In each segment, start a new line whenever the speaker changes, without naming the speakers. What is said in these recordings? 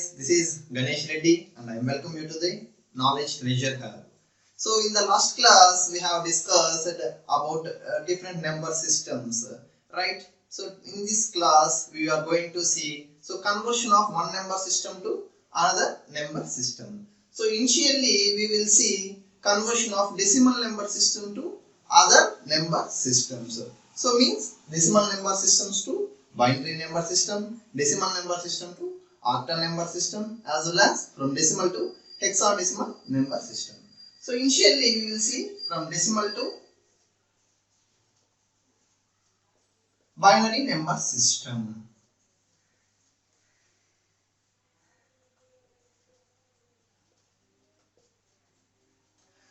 guys, this is Ganesh Reddy and I welcome you to the Knowledge Treasure Hub. So in the last class we have discussed about different number systems, right? So in this class we are going to see conversion of one number system to another number system. So initially we will see conversion of decimal number system to other number systems. So means decimal number systems to binary number system, decimal number system to octal number system, as well as from decimal to hexadecimal number system. So initially we will see from decimal to binary number system.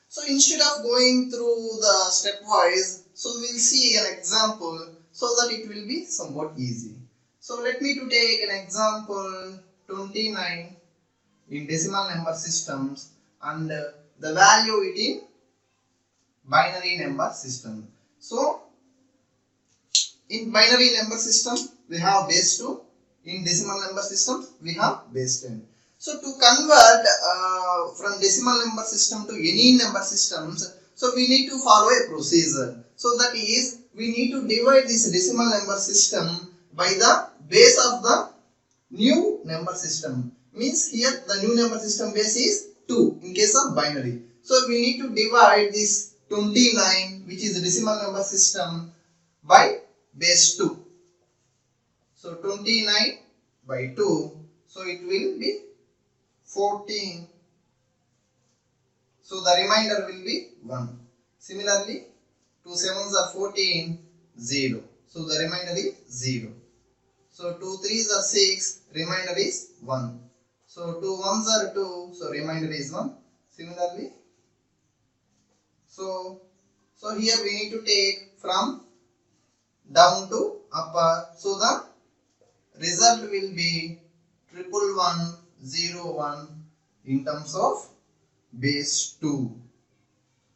So instead of going through the stepwise, so we will see an example so that it will be somewhat easy. So let me to take an example 29 in decimal number systems and the value it in binary number system. So in binary number system we have base 2, in decimal number system we have base 10. So to convert from decimal number system to any number systems, so we need to follow a procedure. So that is, we need to divide this decimal number system by the base of the new number system. Means here the new number system base is 2 in case of binary. So we need to divide this 29, which is the decimal number system, by base 2. So 29 by 2, so it will be 14. So the remainder will be 1. Similarly, 2 sevens are 14, 0. So the remainder is 0. So 2 threes are 6, remainder is 1. So 2 ones are 2, so remainder is 1. Similarly, so here we need to take from down to upper. So the result will be 1101 in terms of base 2.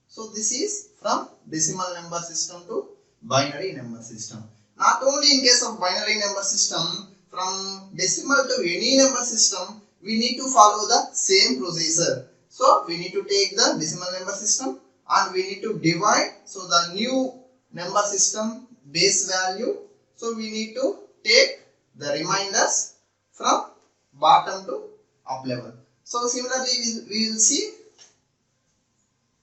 So this is from decimal number system to binary number system. Not only in case of binary number system, from decimal to any number system, we need to follow the same procedure. So we need to take the decimal number system and we need to divide. So the new number system base value. So we need to take the reminders from bottom to up level. So similarly we will see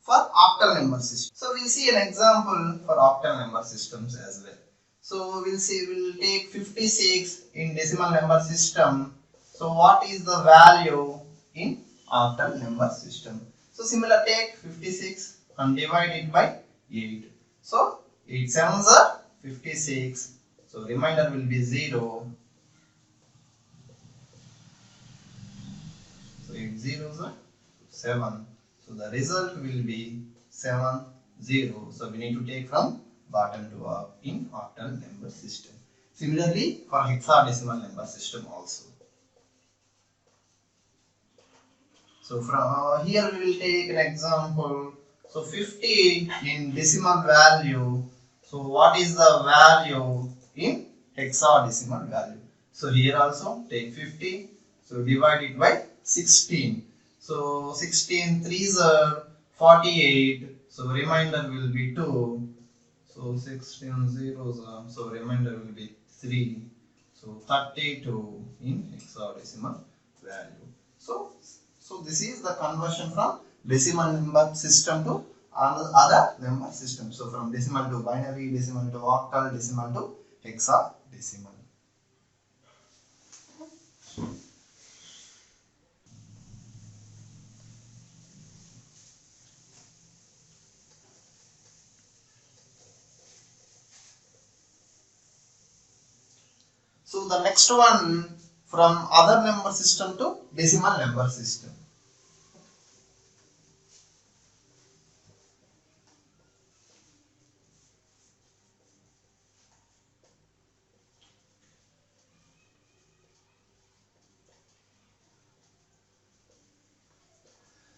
for octal number system. So we will see an example for octal number systems as well. So we will take 56 in decimal number system. So what is the value in octal number system? So similar, take 56 and divide it by 8. So 8 sevens are 56. So remainder will be 0. So 8 zeros are 7. So the result will be 7, 0. So we need to take from bottom to up in octal number system. Similarly for hexadecimal number system also. So from here we will take an example. So 50 in decimal value. So what is the value in hexadecimal value? So here also take 50. So divide it by 16. So 16 threes are 48. So remainder will be 2. So 16 zeros are, so remainder will be 3. So 32 in hexadecimal value. So this is the conversion from decimal number system to other number system. So from decimal to binary, decimal to octal, decimal to hexadecimal. So the next one, from other number system to decimal number system.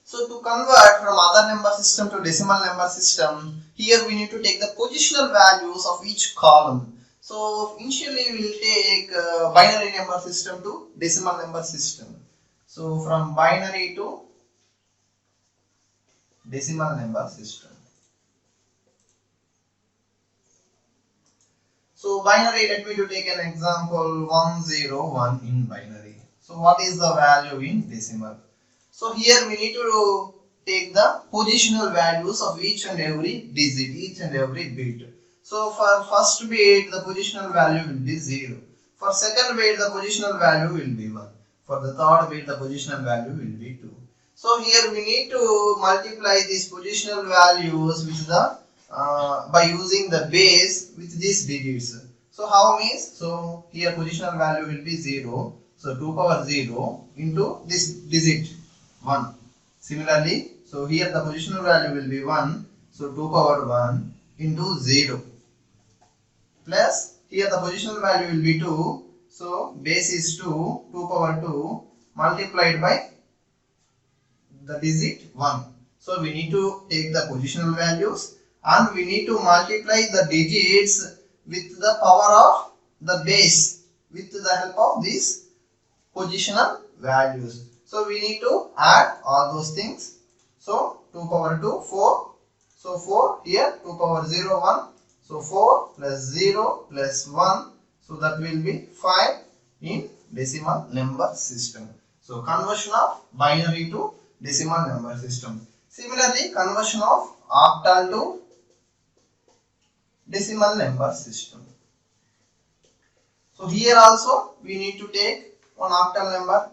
So to convert from other number system to decimal number system, here we need to take the positional values of each column. So initially we will take binary number system to decimal number system. So from binary to decimal number system. So binary, let me to take an example 101 in binary. So what is the value in decimal? So here we need to take the positional values of each and every digit, each and every bit. So for first bit the positional value will be 0. For second bit the positional value will be 1. For the third bit the positional value will be 2. So here we need to multiply these positional values with the by using the base with these digits. So how means? So here positional value will be 0. So 2 power 0 into this digit 1. Similarly, so here the positional value will be 1. So 2 power 1 into 0 plus here the positional value will be 2. So base is 2, 2 power 2 multiplied by the digit 1. So we need to take the positional values and we need to multiply the digits with the power of the base with the help of these positional values. So we need to add all those things. So 2 power 2, 4. So 4 here, 2 power 0, 1. So 4 plus 0 plus 1. So that will be 5 in decimal number system. So conversion of binary to decimal number system. Similarly, conversion of octal to decimal number system. So here also we need to take one octal number.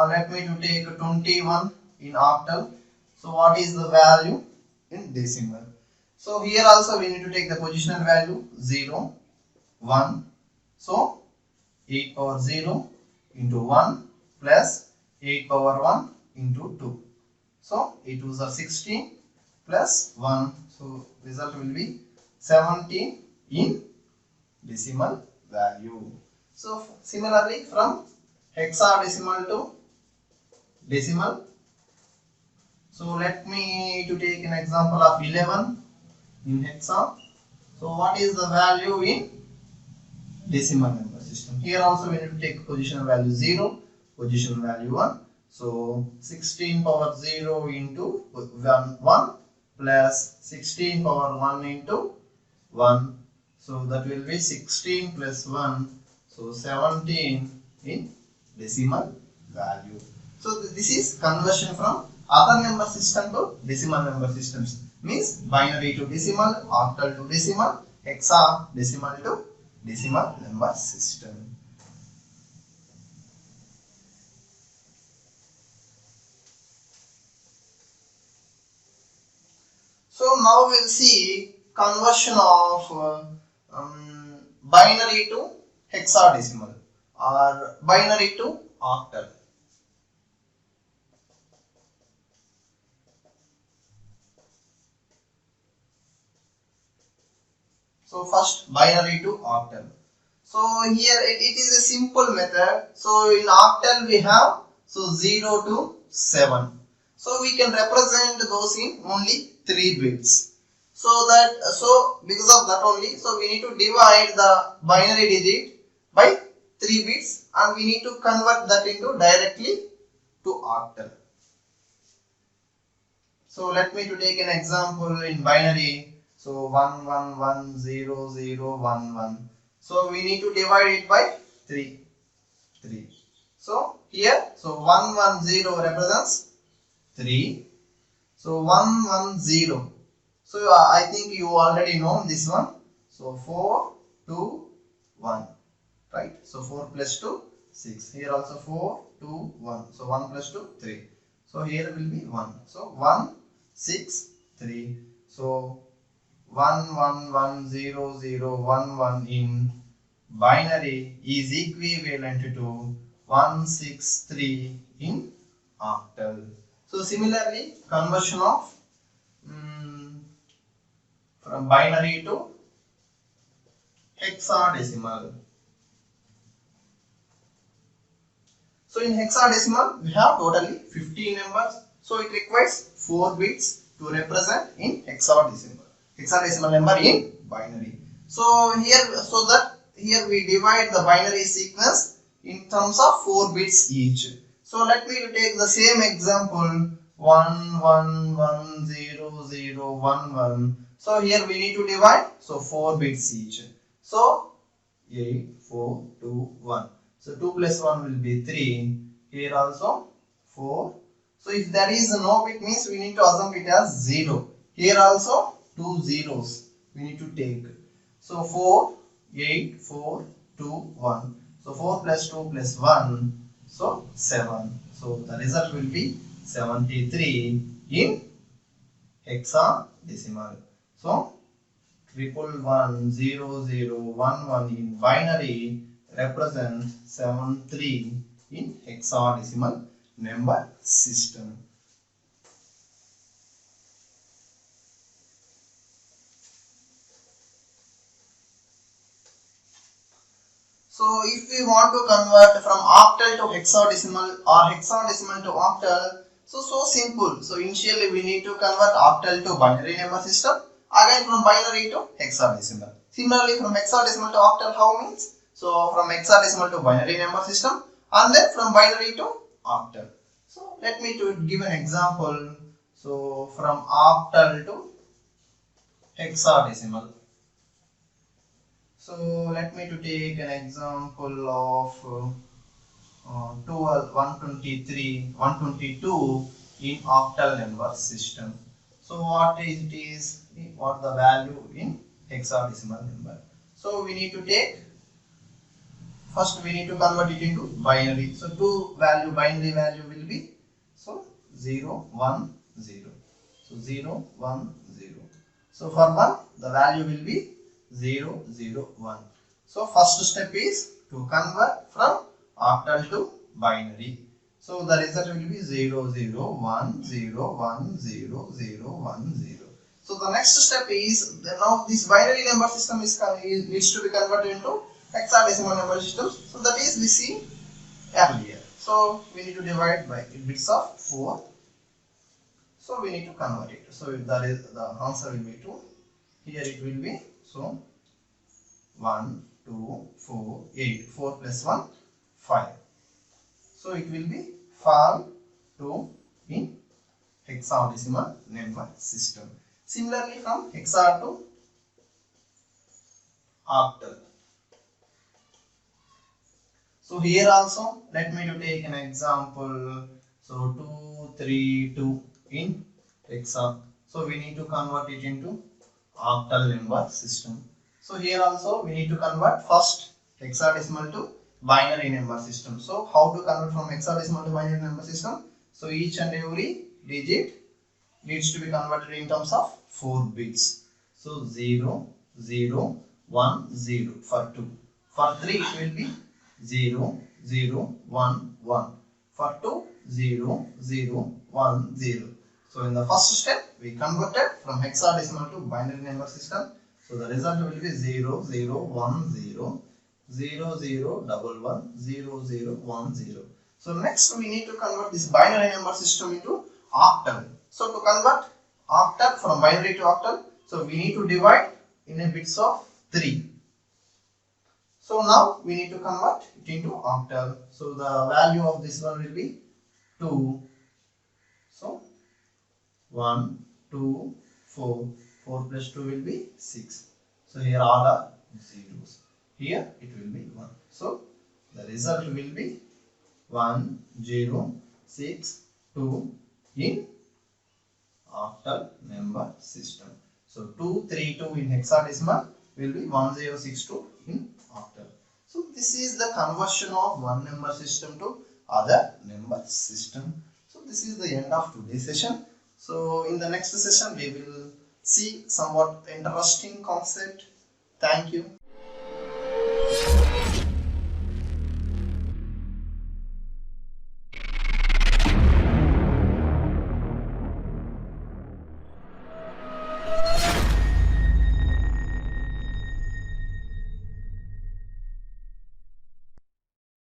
Let me to take 21 in octal. So what is the value in decimal? So here also we need to take the positional value 0, 1. So 8 power 0 into 1 plus 8 power 1 into 2. So 8 2s are 16 plus 1. So result will be 17 in decimal value. So similarly from hexadecimal to decimal. So let me to take an example of 11 in hexa. So what is the value in decimal number system? Here also we need to take positional value 0, positional value 1. So 16 power 0 into 1 plus 16 power 1 into 1. So that will be 16 plus 1. So 17 in decimal value. So this is conversion from other number system to decimal number systems. Means binary to decimal, octal to decimal, hexadecimal to decimal number system. So now we'll see conversion of binary to hexadecimal or binary to octal. So first binary to octal. So here it is a simple method. So in octal we have 0 to 7. So we can represent those in only 3 bits. So because of that only, so we need to divide the binary digit by 3 bits and we need to convert that into directly to octal. So let me to take an example in binary. So 1 1 1 0 0 1 1. So we need to divide it by 3. So here, so 1 1 0 represents 3. So 1 1 0. So I think you already know this one. So 4 2 1. Right. So 4 plus 2 6. Here also 4 2 1. So 1 plus 2 3. So here will be 1. So 1 6 3. So 1 1 1 0 0 1 1 in binary is equivalent to 1 6 3 in octal. So similarly, conversion of from binary to hexadecimal. So in hexadecimal we have totally 50 numbers. So it requires 4 bits to represent in hexadecimal number in binary. So here we divide the binary sequence in terms of 4 bits each. So let me take the same example 111011. So here we need to divide, so 4 bits each. So 8, 4, 2, 1. So 2 plus 1 will be 3. Here also 4. So if there is no bit means we need to assume it as 0. Here also 2 zeros we need to take. So 4, 8, 4, 2, 1. So 4 plus 2 plus 1. So 7. So the result will be 73 in hexadecimal. So 1110011 in binary represents 73 in hexadecimal number system. So if we want to convert from octal to hexadecimal or hexadecimal to octal, so simple. So initially we need to convert octal to binary number system. Again from binary to hexadecimal. Similarly from hexadecimal to octal, how means? So from hexadecimal to binary number system and then from binary to octal. So let me to give an example. So from octal to hexadecimal. So let me to take an example of 12, 123, 122 in octal number system. So what the value in hexadecimal number. So we need to take, first we need to convert it into binary. So binary value will be, so 0, 1, 0. So 0, 1, 0. So for 1 the value will be 0, 0, 1. So first step is to convert from octal to binary. So the result will be 0, 0, 1, 0, 1, 0, 0, 1, 0. So the next step is, now this binary number system needs to be converted into hexadecimal number system. So that is we see earlier. So we need to divide by bits of 4. So we need to convert it. So that is the answer will be 2. Here it will be, so 1, 2, 4, 8. 4 plus 1, 5. So it will be 5 2 in hexadecimal number system. Similarly from hexa to octal. So here also let me to take an example. So 232 in hexa. So we need to convert it into octal number system. So here also we need to convert first hexadecimal to binary number system. So how to convert from hexadecimal to binary number system? So each and every digit needs to be converted in terms of 4 bits. So 0, 0, 1, 0 for 2. For 3 it will be 0, 0, 1, 1. For 2, 0, 0, 1, 0. So in the first step we converted from hexadecimal to binary number system. So the result will be 0, 0, 1, 0, 0, 0, 1, 1, 0, 0, 1, 0. So next we need to convert this binary number system into octal. So to convert octal from binary to octal, so we need to divide in a bits of 3. So now we need to convert it into octal. So the value of this one will be 2. So 1, 2, 4. 4 plus 2 will be 6. So here all are zeros. Here it will be 1. So the result will be 1, 0, 6, 2 in octal number system. So 232 in hexadecimal will be 1062 in octal. So this is the conversion of one number system to other number system. So this is the end of today's session. So in the next session we will see somewhat interesting concept. Thank you.